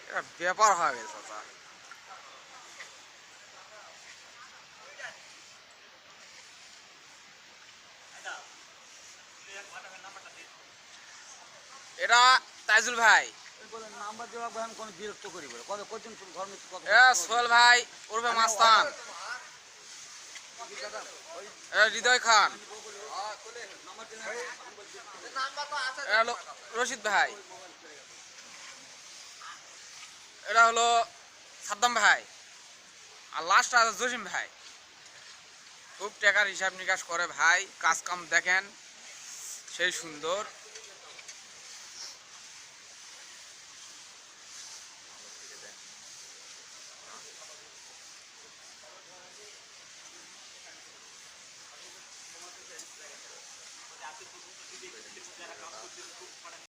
এটা ব্যাপার হয়ে গেছে চাচা। এটা তাইজুল ভাই, নাম্বার দেওয়া ভাই, আমি কোনো বিরক্ত করি বলে কত কতজন ধর্ম সোহেল ভাই উর্ফে মাস্তান, হৃদয় খান, রশিদ ভাই, এটা হলো সাদ্দাম ভাই, আর লাস্ট আছে জসিম ভাই। খুব টাকার হিসাব নিকাশ করে ভাই, কাজ কাম দেখেন সেই সুন্দর।